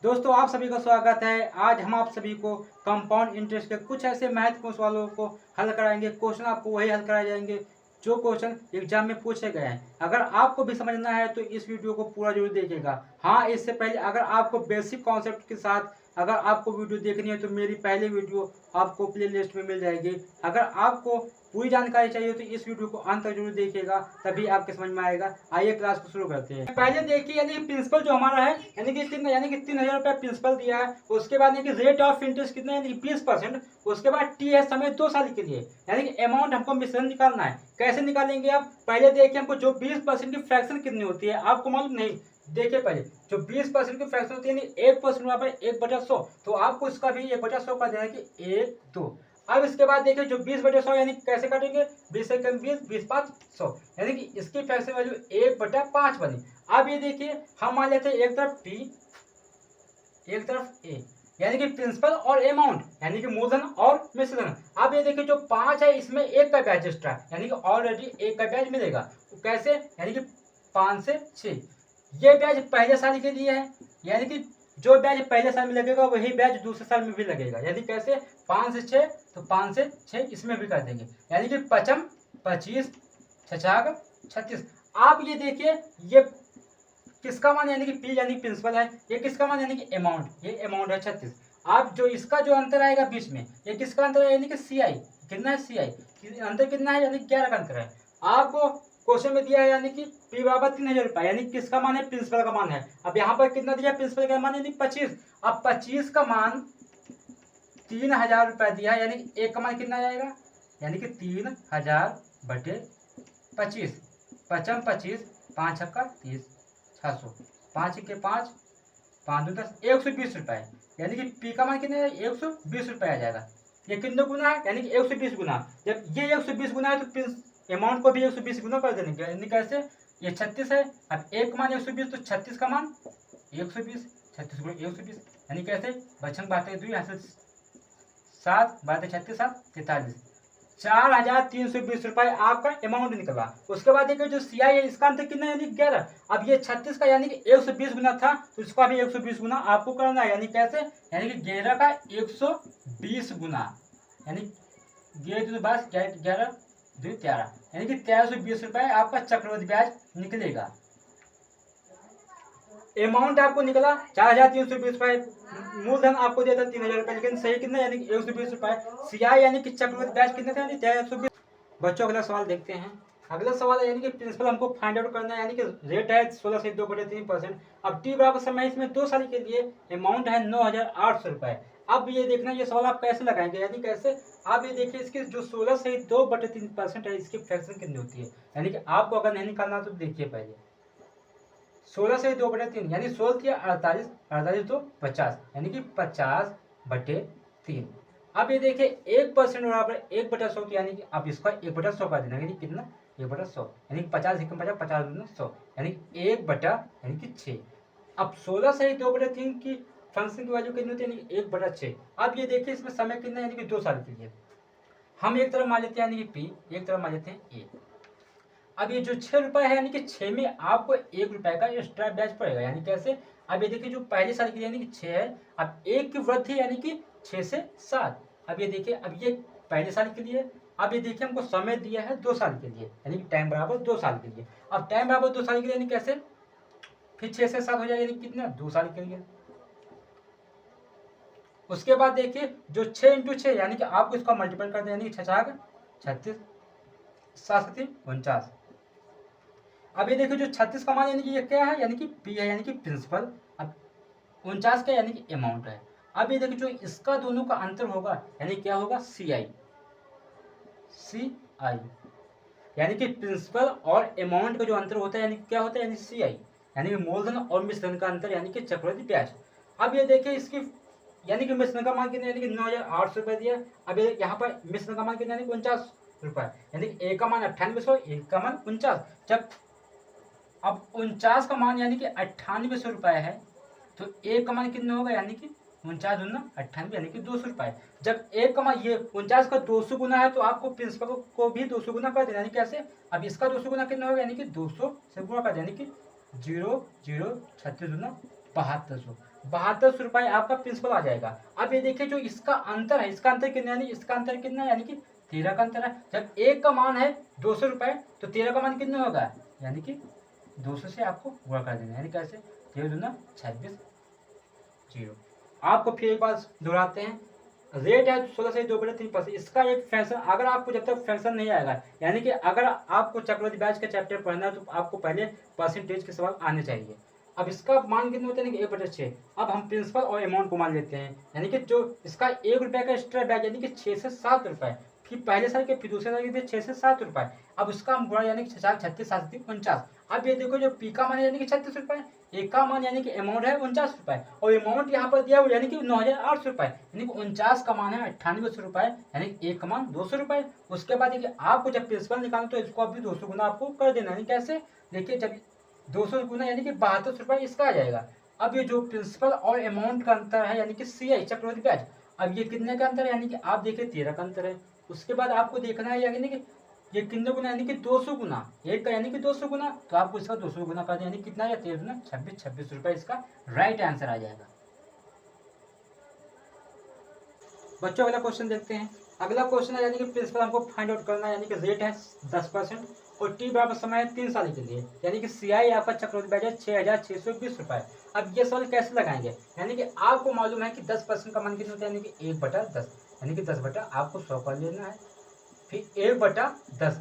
दोस्तों आप सभी का स्वागत है। आज हम आप सभी को कंपाउंड इंटरेस्ट के कुछ ऐसे महत्वपूर्ण सवालों को हल कराएंगे। क्वेश्चन आपको वही हल कराए जाएंगे जो क्वेश्चन एग्जाम में पूछे गए हैं। अगर आपको भी समझना है तो इस वीडियो को पूरा जरूर देखिएगा। हाँ, इससे पहले अगर आपको बेसिक कॉन्सेप्ट के साथ अगर आपको वीडियो देखनी है तो मेरी पहली वीडियो आपको प्ले लिस्ट में मिल जाएगी। अगर आपको पूरी जानकारी चाहिए तो इस वीडियो को अंत तक जरूर देखिएगा, तभी आपके समझ में आएगा। आइए क्लास को शुरू करते हैं। पहले देखिए यानी प्रिंसिपल जो हमारा है यानी कि 3,000 रुपये प्रिंसिपल दिया है। उसके बाद यानी कि रेट ऑफ इंटरेस्ट कितना है, यानी 20%। उसके बाद टी है समय 2 साल के लिए, यानी कि अमाउंट हमको मिश्रण निकालना है। कैसे निकालेंगे आप? पहले देखिए हमको जो 20% की फ्रैक्शन कितनी होती है आपको मालूम नहीं। देखिए पहले जो 20% की फ्रैक्शन होती है यानी 1% वहाँ पर 1/100, तो आपको इसका भी 1/100 का देना है कि 1 2। अब इसके बाद देखिए जो 20/100 यानी कैसे काटेंगे, 20 से कम 20, 20 5 100, यानी कि इसकी फ्रैक्शन वैल्यू 1/5 बनी। अब ये देखिए हम मान लेते हैं एक तरफ पी एक तरफ ए, यानी कि प्रिंसिपल और अमाउंट यानी कि मूलधन और मिश्रधन। अब ये देखिए जो 5 है इसमें एक का ब्याज एक्स्ट्रा यानी कि ऑलरेडी एक का ब्याज मिलेगा। तो कैसे, यानी कि 5 से 6 ये ब्याज पहले साल के लिए है, यानी कि जो ब्याज पहले साल में लगेगा वही ब्याज दूसरे साल में भी लगेगा। यानी कैसे, 5 से 6 तो 5 से 6 इसमें भी कर देंगे, यानी कि 55 25 छछाग 36। आप ये देखिए ये किसका मान यानी कि पी यानी प्रिंसिपल है, ये किसका मान यानी कि अमाउंट, ये अमाउंट है 36। आप जो इसका जो अंतर आएगा बीच में, ये किसका अंतर है यानी कि सी आई, कितना है सी आई अंतर कितना है यानी 11 का अंतर है। आपको क्वेश्चन में दिया है यानी कि पी बराबर 3,000 रुपये, यानी किसका मान है, प्रिंसिपल का मान है। अब यहाँ पर कितना दिया, प्रिंसिपल का मान यानी 25। अब 25 का मान 3,000 रुपये दिया है, यानी एक का मान कितना जाएगा, यानी कि 3,000 बटे 25, 55 25 5 छक्का 30 600, 5 के 5 5 10 120 रुपये, यानी कि पी का मान कितना है 120 रुपये आ जाएगा। ये कितने गुना है, यानी कि 120 गुना। जब ये 120 गुना है तो अमाउंट को भी 120 गुना कर देंगे, यानी कैसे, ये 36 है। अब एक का मान 120 तो 36 का मान 120, 36 गुना 120, यानी कैसे, बचन बातें 2 यहाँ से 7 बातें 36 7 43, 4,320 रुपये आपका अमाउंट निकला। उसके बाद देखिए जो सी आई है इसका अंतर कितना है, यानी 11। अब ये 36 का यानी कि 120 गुना था तो इसका भी 120 गुना आपको करना है, यानी कैसे, यानी कि 11 का 120 गुना, यानी 11 2 13, यानी कि 1320 रुपये आपका चक्रवृद्धि ब्याज निकलेगा। अमाउंट आपको निकला 4,320 रुपये, मूलधन आपको दिया था 3,000 रुपये, लेकिन सही कितना यानी कि 120 रुपये। सीआई यानी कि चक्रवृद्धि ब्याज कितने थे, यानी 1320। बच्चों अगला सवाल देखते हैं। अगला सवाल है यानी कि प्रिंसिपल हमको फाइंड आउट करना है, यानी कि रेट है 16 से 2/3%। अब टी बराबर समय इसमें 2 साल के लिए, अमाउंट है 9,800 रुपये। अब ये देखना ये सवाल आप कैसे लगाएंगे, यानी कैसे, आप ये देखिए इसकी जो 16 से 2/3% है इसकी फ्रैक्शन कितनी होती है, यानी कि आपको अगर नहीं निकालना तो देखिए पहले 16 से 2/3 यानी 16 किया 48, 48 तो 50, यानी कि 50/3। अब ये देखिए 1% बराबर 1/100, यानी कि आप इसका 1/100 कर देना, यानी कितना 1/100, यानी कि 50 एकम 50 50 दूना 100, यानी 1/6। अब 16 से 2/3 की फंक्शन की वैल्यू कितनी होती है, यानी 1/6। अब ये देखिए इसमें समय कितना है, यानी कि 2 साल के लिए। हम एक तरफ मान लेते हैं यानी कि पी, एक तरफ मान लेते हैं ए। अब ये जो 6 रुपये है यानी कि 6 में आपको 1 रुपये का एक्स्ट्रा ब्याज पड़ेगा, यानी कैसे, अब ये देखिए जो पहले साल के लिए यानी कि 6 है, अब 1 की वृद्धि यानी कि 6 से 7। अब ये देखिए अब ये पहले साल के लिए। अब ये देखिए हमको समय दिया है 2 साल के लिए, यानी कि टाइम बराबर 2 साल के लिए। अब टाइम बराबर 2 साल के लिए यानी कैसे, फिर 6 से 7 हो जाएगा, यानी कितना 2 साल के लिए। उसके बाद देखिए जो 6 इंटू 6 यानी कि आपको इसका मल्टीपल कर दें, यानी कि 6 36 7 49। अब ये देखिए जो 36 का मान यानी कि ये क्या है, यानी कि पी है, यानी कि प्रिंसिपल। अब 49 का यानी कि अमाउंट है। अब ये देखिए जो इसका दोनों का अंतर होगा यानी क्या होगा, सी आई, यानी कि प्रिंसिपल और अमाउंट का जो अंतर होता है यानी क्या होता है, यानी सी आई, यानी कि मूलधन और मिश्रण का अंतर, यानी कि चक्रवृद्धि ब्याज। अब ये देखिए इसकी यानी कि मिश्रण का मान कितना, यानी कि 9,800 रुपये दिया। अब ये यहाँ पर मिश्रण का मान कितना, यानी 49 रुपये, यानी कि एक का मान 9800, एक का मान 49। जब अब 49 का मान यानी कि 9800 रुपये है तो एक का मान कितना होगा, यानी कि 49 दूना 98, यानी कि 200 रुपये। जब एक का मान ये 49 का 200 गुना है तो आपको प्रिंसिपल को भी 200 गुना कर देना, यानी कैसे, अब इसका 200 गुना कितना होगा, यानी कि 200 से गुना कर देना, यानी कि 0 0 36 दूना 7200। ₹72 आपका प्रिंसिपल आ जाएगा। अब ये देखिए जो इसका अंतर है, इसका अंतर कितना, यानी इसका अंतर कितना है, यानी कि 13 का अंतर है। जब एक का मान है ₹200 तो 13 का मान कितना होगा, यानी कि 200 से आपको गुणा कर देना है, यानी कैसे 13 दूना 26 0। आपको फिर एक बार दोहराते हैं, रेट है 16 से 2/3%। इसका एक फैक्शन, अगर आपको जब तक फैक्शन नहीं आएगा, यानी कि अगर आपको चक्रवृद्धि ब्याज का चैप्टर पढ़ना है तो आपको पहले परसेंटेज के सवाल आने चाहिए। अब इसका मान कितना होता है कि 1/6। अब हम प्रिंसिपल और अमाउंट को मान लेते हैं, यानी कि जो इसका ₹1 का एक्स्ट्रा ब्याज यानी कि 6 से 7 रुपए, फिर पहले साल के फिर दूसरे साल के 6 से 7 रुपए। अब उसका हम गुणा यानी कि 36 7 49। अब ये देखो जो पी का मान यानी कि 36 रुपए, ए का मान यानी कि अमाउंट है 49 रुपए, और अमाउंट यहाँ पर दिया हुआ यानी कि 9,800 रुपए, यानी कि 49 का मान है 9800 रुपए, यानी कि एक का मान 200 रुपए। उसके बाद देखिए आपको जब प्रिंसिपल निकालना तो इसको अभी 200 गुना आपको कर देना है। कैसे, देखिए जब 200 गुना यानी कि 72 रुपए इसका आ जाएगा। अब ये जो प्रिंसिपल और अमाउंट का अंतर है यानी कि CI चक्रवृद्धि ब्याज, अब ये कितने का अंतर है, यानी कि आप देखिए 13 का अंतर है। उसके बाद आपको देखना है यानी कि ये कितने गुना, यानी कि 200 गुना, एक का यानी कि 200 गुना, तो आपको इसका 200 गुना कर दें, यानी कितना है 13 गुना 26 रुपए इसका राइट आंसर आ जाएगा। बच्चों अगला क्वेश्चन देखते हैं। अगला क्वेश्चन है यानी कि प्रिंसिपल हमको फाइंड आउट करना है, यानी कि रेट है 10% और टी बराबर समय है 3 साल के लिए, यानी कि CI आपका चक्रवृद्धि ब्याज है 6,620 रुपए। अब ये सवाल कैसे लगाएंगे, यानी कि आपको मालूम है कि 10% का मान कितना होता है, यानी कि 1/10, यानी कि 10 बटा आपको 100 कर लेना है, फिर 1/10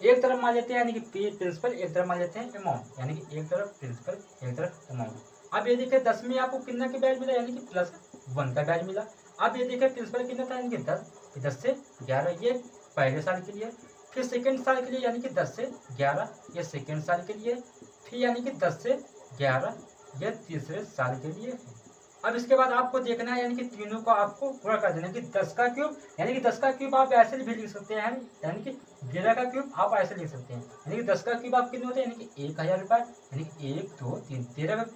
एक तरफ मान लेते हैं, यानी कि प्रिंसिपल, एक तरफ मान लेते हैं अमाउंट, यानी कि एक तरफ प्रिंसिपल एक तरफ अमाउंट। अब ये देखिए 10 में आपको कितना का ब्याज मिला, यानी कि +1 का ब्याज मिला। अब ये देखिए प्रिंसिपल कितना था, यानी कि 10, 10 से 11 ये पहले साल के लिए, फिर सेकेंड साल के लिए यानी कि 10 से 11 ये सेकेंड साल के लिए, फिर यानी कि 10 से 11 ये तीसरे साल के लिए। अब इसके बाद आपको देखना है, यानी कि तीनों को आपको गुणा कर देना कि 10 का क्यूब, यानी कि 10 का क्यूब आप ऐसे भी लिख सकते हैं, यानी कि 11 का क्यूब आप ऐसे लिख सकते हैं, यानी कि 10 का क्यूब आप कितने होते हैं, यानी कि 1000 रुपए, यानी कि 1 2 3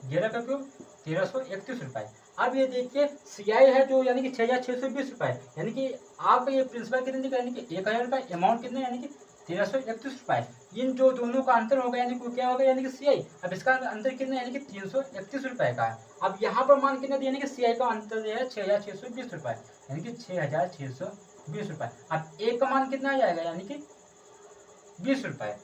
11 का क्यूब 1331 रुपए। अब ये देखिए CI है जो यानी कि 6,620 रुपए, यानी कि आपका ये प्रिंसिपल कितने का, यानी कि 1000 रुपए, अमाउंट कितने यानी कि 1331 रुपए। इन जो दोनों का अंतर होगा यानी कि क्या होगा, यानी कि CI। अब इसका अंतर कितना, यानी कि 331 रुपए का है। अब यहाँ पर मान कितना दिया, यानी कि CI का अंतर जो है 6,620 रुपए, यानी कि 6,620 रुपए। अब एक का मान कितना आ जाएगा, यानी कि 20 रुपए।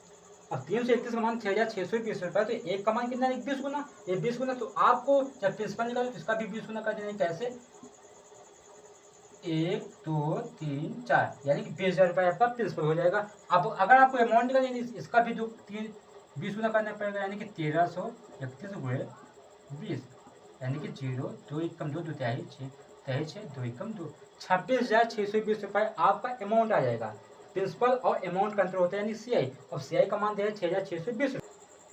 अब 331 का मान 6,620 रुपए, तो एक का मान कितना है, 20 गुना, ये 20 गुना, तो आपको जब प्रिंसिपल निकालो तो इसका भी 20 गुना कर देना। कैसे, 1 2 3 4, यानी कि 20,000 रुपए आपका प्रिंसिपल हो जाएगा। अब अगर आपको अमाउंट निकालना है इसका भी 20 गुना करना पड़ेगा, यानी कि 1331 गुणे 20, यानी कि 0 2 एकम 2 2 तिहाई 6 तिहाई 6 2 एकम 2, 26,620 रुपए आपका अमाउंट आ जाएगा। प्रिंसिपल और अमाउंट का अंतर होता है यानी CI, और CI का मान दिया है 6,620।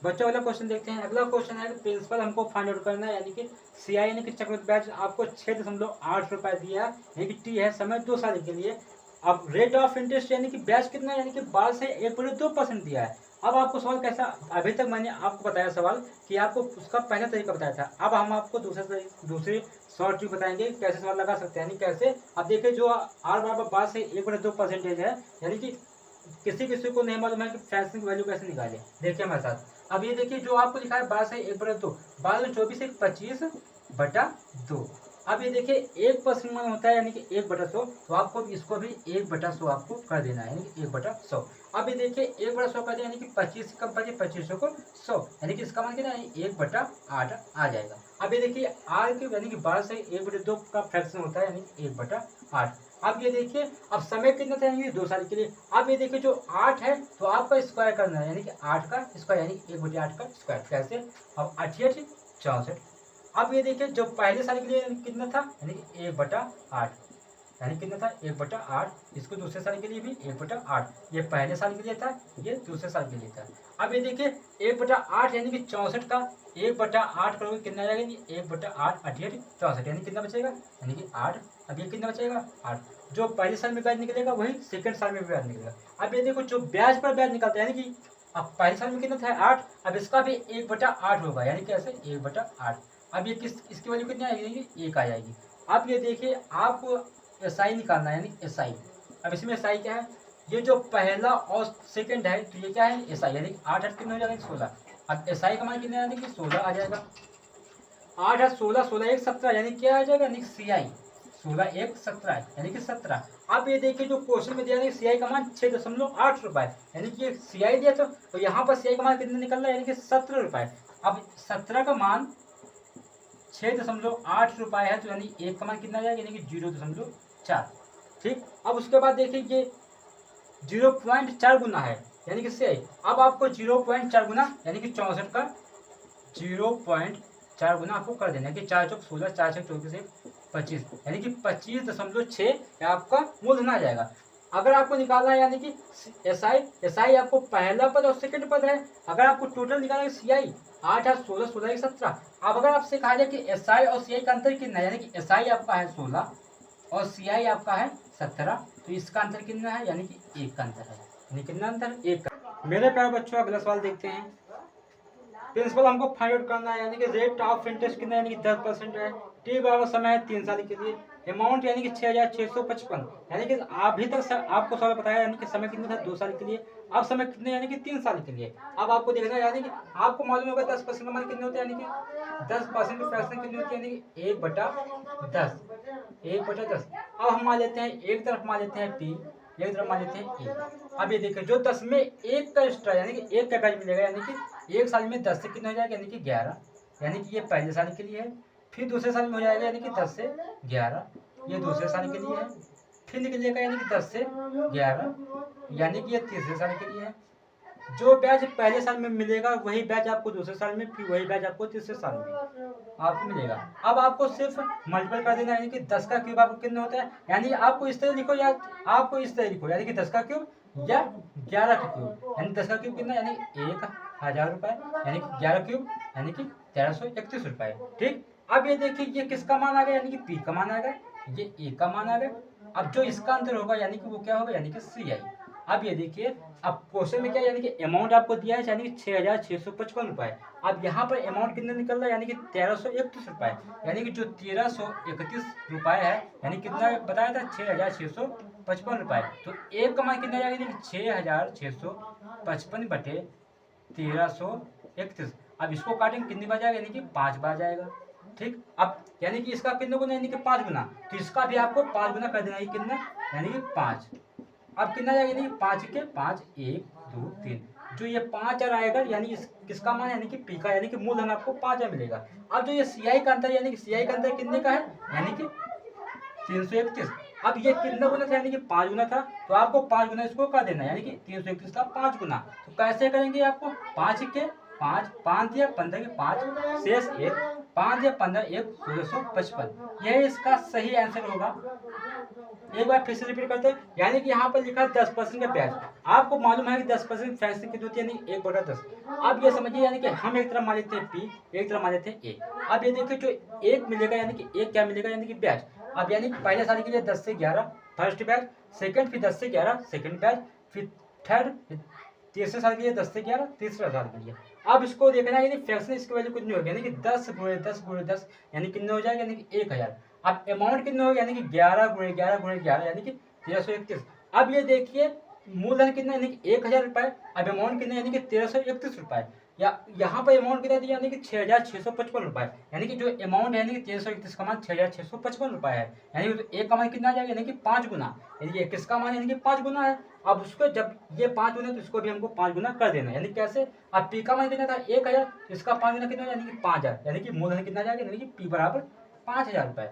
बच्चों अगला क्वेश्चन देखते हैं। अगला क्वेश्चन है प्रिंसिपल हमको फाइंड आउट करना है, यानी कि CI यानी कि चक्रवृद्धि ब्याज आपको 6.8 रुपए दिया है, यानी कि T है समय 2 साल के लिए। अब रेट ऑफ इंटरेस्ट यानी कि ब्याज कितना, यानी कि 12 से 1/2% दिया है। अब आपको सवाल कैसा, अभी तक मैंने आपको बताया सवाल कि आपको उसका पहला तरीका बताया था, अब हम आपको दूसरी शॉर्ट ट्रिक बताएंगे कैसे सवाल लगा सकते हैं। यानी कैसे, अब देखिए जो R बराबर 12 से 1/2% है, यानी कि किसी को नहीं मालूम है कि फ्रैक्शन की वैल्यू कैसे निकाले, देखिए हमारे साथ। अब ये देखिए जो आपको लिखा है 12 से 1/2, 12 24 1 25/2। अब ये देखिए 1% मान होता है यानी कि 1/100, तो आपको इसको भी 1/100 आपको कर देना है, यानी कि 1/100। अब ये देखिए 1/100 कर दिया, यानी कि 25 कम पड़े 2500 को 100, यानी कि इसका मान कितना है 1/8 आ जाएगा। अब ये देखिए R के यानी कि 12 से 1/2 का फ्रैक्शन होता है, यानी कि 1/8। अब ये देखिए अब समय कितना था, यानी कि 2 साल के लिए। अब ये देखिए जो 8 है तो आपका स्क्वायर करना है, यानी कि 8 का स्क्वायर, यानी कि 1/8 का स्क्वायर। कैसे, अब 8 64। अब ये देखिए जो पहले साल के लिए कितना था, यानी कि 1/8, यानी कितना था 1/8। इसको दूसरे साल के लिए भी 1/8, ये पहले साल के लिए था, ये दूसरे साल के लिए था। अब ये देखिए 1/8 यानी कि 64 का 1/8 करोगे कितना आ जाएगा, 1/8 88 64, यानी कितना बचेगा, यानी कि 8। अब ये कितना बचेगा 8, जो पहले साल में ब्याज निकलेगा वही सेकंड साल में ब्याज निकलेगा। अब ये देखो जो ब्याज पर ब्याज निकलता है, यानी कि अब पहले साल में कितना था 8, अब इसका भी 1/8 होगा, यानी कैसे 1/8। अब ये इसकी वैल्यू कितनी आएगी, 1 आ जाएगी। अब ये देखिए आपको SI निकालना है, यानी SI। अब इसमें SI क्या है, ये जो पहला और सेकंड है तो ये क्या है SI, यानी कि 8 8 कितने हो जाएगा 16। अब SI का मान कितना, यानी कि 16 आ जाएगा। 8 है 16, 16 1 17, यानी क्या आ जाएगा, यानी CI 16 1 17 यानी कि 17। अब ये देखिए जो क्वेश्चन में दिया है CI का मान 6.8 रुपए, यानी कि CI दिया तो यहाँ पर CI का मान कितना निकल रहा है, यानी कि 17 रुपए। अब 17 का मान 6.8 रुपए है, तो यानी एक का मान कितना जाएगा, यानी कि 0.4। ठीक, अब उसके बाद देखिए ये 0.4 गुना है, यानी कि CI। अब आपको 0.4 गुना यानी कि 64 का 0.4 गुना आपको कर देना है कि 4 चौक 16, 4 छक 24, 25, यानी कि 25.6 आपका मूलधन आ जाएगा। अगर आपको निकालना है यानी कि SI आपको पहला पद और सेकंड पद है। अगर आपको टोटल निकालना है CI 8 है 16, 16 1 17। अब अगर आपसे कहा जाए कि SI और CI का अंतर कितना है, यानी कि SI आपका है 16 और CI आपका है 17, तो इसका अंतर कितना है, यानी कि 1 का अंतर है। यानी कितना अंतर, 1 का। मेरे प्यारे बच्चों अगला सवाल देखते हैं। प्रिंसिपल हमको फाइंड आउट करना है, यानी कि रेट ऑफ इंटरेस्ट कितना है, यानी कि 10% है। टी बराबर समय है 3 साल के लिए। अमाउंट यानी कि 6655, यानी कि अभी तक आपको सवाल बताया, यानी कि समय कितना था 2 साल के लिए। अब समय कितने, यानी कि 3 साल के लिए। अब आपको देखना है, यानी कि आपको मालूम होगा 10% का मान कितने होते हैं, यानी कि 10% की फ्रैक्शन कितनी होती है, यानी कि 1/10, 1/10। अब हम मान लेते हैं एक तरफ मान लेते हैं P, एक तरफ मान लेते हैं A। अब ये देखिए जो 10 में 1 का एक्स्ट्रा यानी कि 1 का बैच मिलेगा, यानी कि 1 साल में 10 से कितना हो जाएगा, यानी कि 11, यानी कि ये पहले साल के लिए है। फिर दूसरे साल में हो जाएगा, यानी कि 10 से 11, ये दूसरे साल के लिए है। फिर निकलेगा यानी कि 10 से 11, यानी कि ये तीसरे साल के लिए है। जो बैच पहले साल में मिलेगा वही बैच आपको दूसरे साल में, फिर वही बैच आपको तीसरे साल में आपको मिलेगा। अब आपको सिर्फ मल्टीपल कर देना, यानी कि 10 का क्यूब आपको कितना होता है, यानी आपको इस तरह लिखो या आपको इस तरह लिखो, यानी कि 10 का क्यूब या 11 का क्यूब, यानी 10 का क्यूब कितना, यानी 1000 रुपए, यानी कि 11 क्यूब यानी कि 1331 रुपए। ठीक, अब ये देखिए ये किसका मान आ गया, यानी कि P का मान आ गया, ये A का मान आ गया। अब जो इसका अंतर होगा यानी कि वो क्या होगा, यानी कि CI। अब ये देखिए अब क्वेश्चन में क्या है, यानी कि अमाउंट आपको दिया है, यानी कि 6655 रुपए। अब यहाँ पर अमाउंट कितना निकल रहा है, यानी कि 1331 रुपए, यानी कि जो 1331 रुपए है, यानी कितना बताया था 6655 रुपए। तो एक का मान कितना जाएगा, यानी कि 6655 बटे 1331। अब इसको काटेंगे कितनी बार जाएगा, यानी कि 5 बार जाएगा। ठीक, अब यानी कि इसका कितना गुना, यानी कि 5 गुना, तो इसका भी आपको 5 गुना कर देना है, कितना, यानी कि 5। अब कितना जाएगा, यानी 5 के 5, 1 2 3, जो ये 5000 आएगा, यानी किसका मान, यानी कि P का, यानी कि मूलधन आपको 5000 मिलेगा। अब जो ये CI का अंतर, यानी कि CI का अंतर कितने का है, यानी कि 331। अब ये कितना गुना था, यानी कि 5 गुना था, तो आपको 5 गुना इसको कर देना, यानी कि 331 का 5 गुना। तो कैसे करेंगे, आपको 5 के 5, 5 या 15 के 5 शेष 1, 5 या 15 1 1655, यह इसका सही आंसर होगा। एक बार फिर से रिपीट करते हैं, यानी कि यहाँ पर लिखा है 10% का ब्याज। आपको मालूम है कि 10% फ्रैक्शन कितनी होती है, यानी 1/10। अब ये समझिए, यानी कि हम एक तरफ मान लेते हैं P, एक तरफ मान लेते हैं A। अब ये देखिए जो एक मिलेगा, यानी कि एक क्या मिलेगा, यानी कि ब्याज। अब यानी कि पहले साल के लिए 10 से 11 फर्स्ट बैच, सेकंड फिर 10 से 11 सेकंड बैच, फिर थर्ड तीसरे साल के लिए 10 से 11 तीसरा साल के लिए। अब इसको देखना है, यानी फ्रैक्शन इसकी वैल्यू कितनी होगी, यानी कि 10 गुणे 10 गुणे 10, यानी कितने हो जाएगा, यानी कि 1000। अब अमाउंट कितना होगा, यानी कि 11 गुणे 11 गुणे 11, यानी कि 1331। अब ये देखिए मूलधन कितना, यानी कि 1000 रुपए। अब अमाउंट कितना, यानी कि 1331 रुपए। या यहाँ पर अमाउंट कितना दिया, यानी कि 6655 रुपए, यानी कि जो अमाउंट है, यानी कि 1331 का मान 6655 रुपए है, यानी कि एक का मान कितना आ जाएगा, यानी कि 5 गुना, यानी कि किसका मान, यानी कि 5 गुना है। अब उसको जब ये 5 गुना, तो इसको भी हमको 5 गुना कर देना, यानी कैसे। अब P का मान कितना था 1000, इसका 5 गुना कितना, यानी कि 5000, यानी कि मूलधन कितना जाएगा, यानी कि P बराबर 5000 रुपए।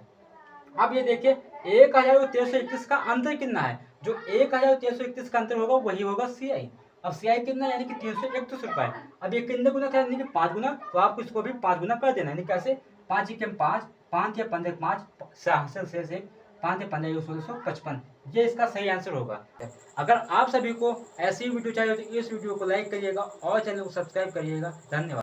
अब ये देखिए 1000 और 1331 का अंतर कितना है, जो 1000 और 1331 का अंतर होगा वही होगा CI। अब CI कितना, यानी कि 331 रुपए। अब ये कितने गुना था, यानी कि 5 गुना, तो आपको इसको भी 5 गुना कर देना, यानी कैसे 5 के 5, 5 या 15 5 शेष 1, 5 या 15 1655, ये इसका सही आंसर होगा। अगर आप सभी को ऐसी वीडियो चाहिए तो इस वीडियो को लाइक करिएगा और चैनल को सब्सक्राइब करिएगा। धन्यवाद।